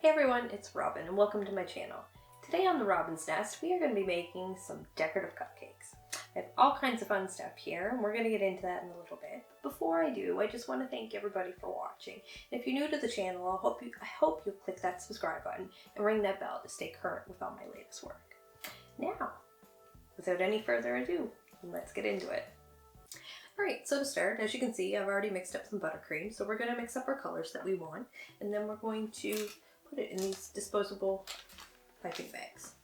Hey everyone, it's Robin and welcome to my channel. Today on the Robin's Nest, we are going to be making some decorative cupcakes. I have all kinds of fun stuff here and we're going to get into that in a little bit. Before I do, I just want to thank everybody for watching. And if you're new to the channel, I hope you'll click that subscribe button and ring that bell to stay current with all my latest work. Now, without any further ado, let's get into it. Alright, so to start, as you can see, I've already mixed up some buttercream, so we're going to mix up our colors that we want, and then we're going to put it in these disposable piping bags.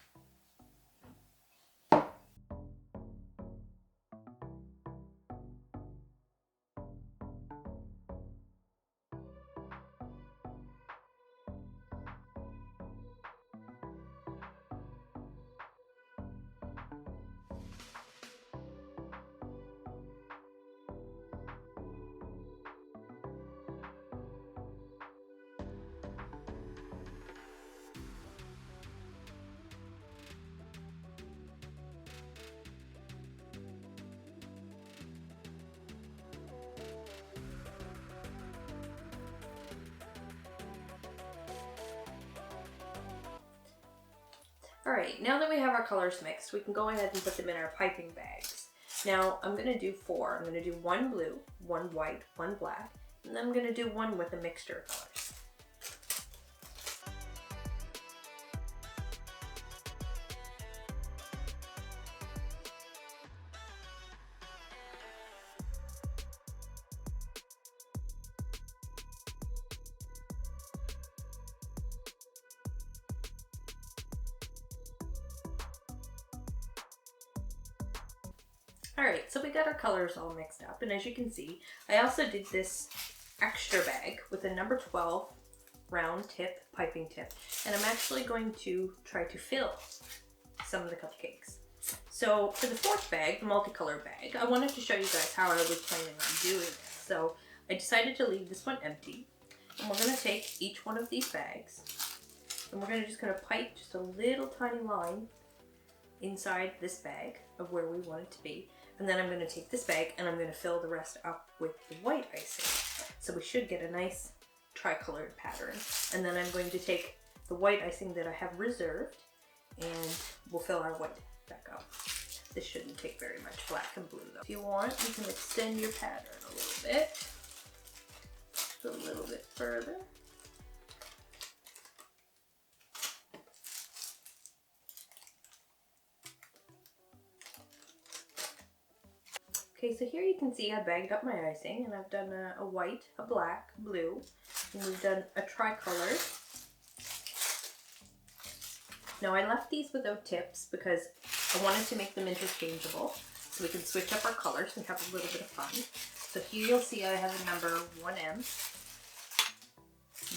Alright, now that we have our colors mixed, we can go ahead and put them in our piping bags. Now, I'm going to do 4. I'm going to do 1 blue, 1 white, 1 black, and then I'm going to do 1 with a mixture of colors. Alright, so we got our colors all mixed up, and as you can see, I also did this extra bag with a number 12 round tip, piping tip, and I'm actually going to try to fill some of the cupcakes. So for the 4th bag, the multicolor bag, I wanted to show you guys how I was planning on doing this. So I decided to leave this one empty, and we're going to take each one of these bags, and we're just going to pipe just a little tiny line inside this bag of where we want it to be. And then I'm going to take this bag and I'm going to fill the rest up with the white icing. So we should get a nice tricolored pattern. And then I'm going to take the white icing that I have reserved and we'll fill our white back up. This shouldn't take very much, black and blue though. If you want, you can extend your pattern a little bit. Just a little bit further. Okay, so here you can see I bagged up my icing and I've done a white, a black, blue, and we've done a tricolor. Now I left these without tips because I wanted to make them interchangeable so we can switch up our colors and have a little bit of fun. So here you'll see I have a number 1M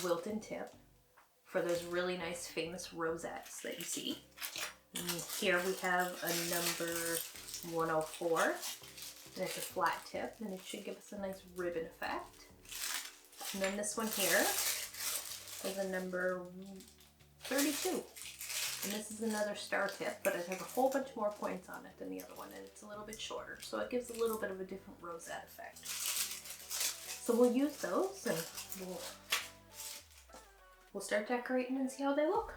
Wilton tip for those really nice famous rosettes that you see. And here we have a number 104. And it's a flat tip, and it should give us a nice ribbon effect. And then this one here is a number 32. And this is another star tip, but it has a whole bunch more points on it than the other one, and it's a little bit shorter, so it gives a little bit of a different rosette effect. So we'll use those, and we'll start decorating and see how they look.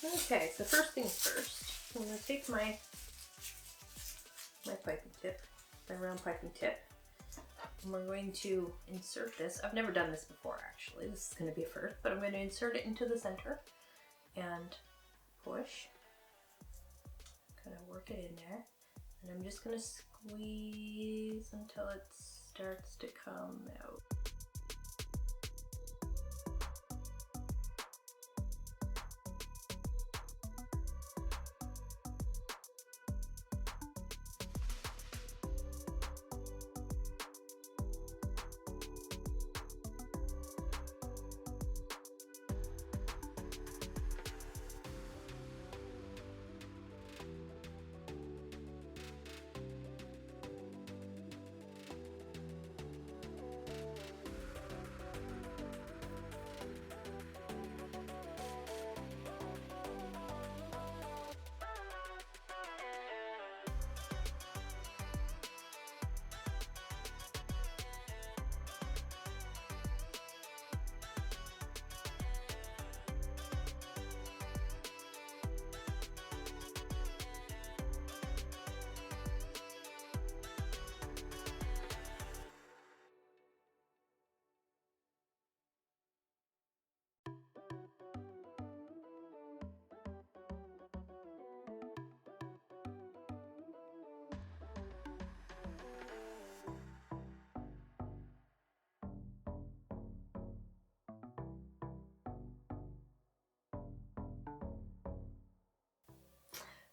Okay, so first things first, I'm going to take my piping tip, my round piping tip, and we're going to insert this. I've never done this before actually, this is going to be a first, but I'm going to insert it into the center and push, kind of work it in there, and I'm just going to squeeze until it starts to come out.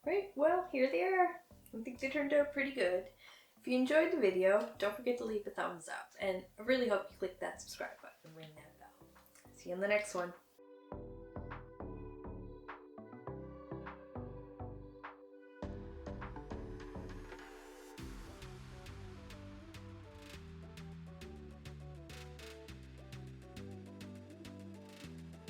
Right, well, here they are. I think they turned out pretty good. If you enjoyed the video, don't forget to leave a thumbs up. And I really hope you click that subscribe button and ring that bell. See you in the next one.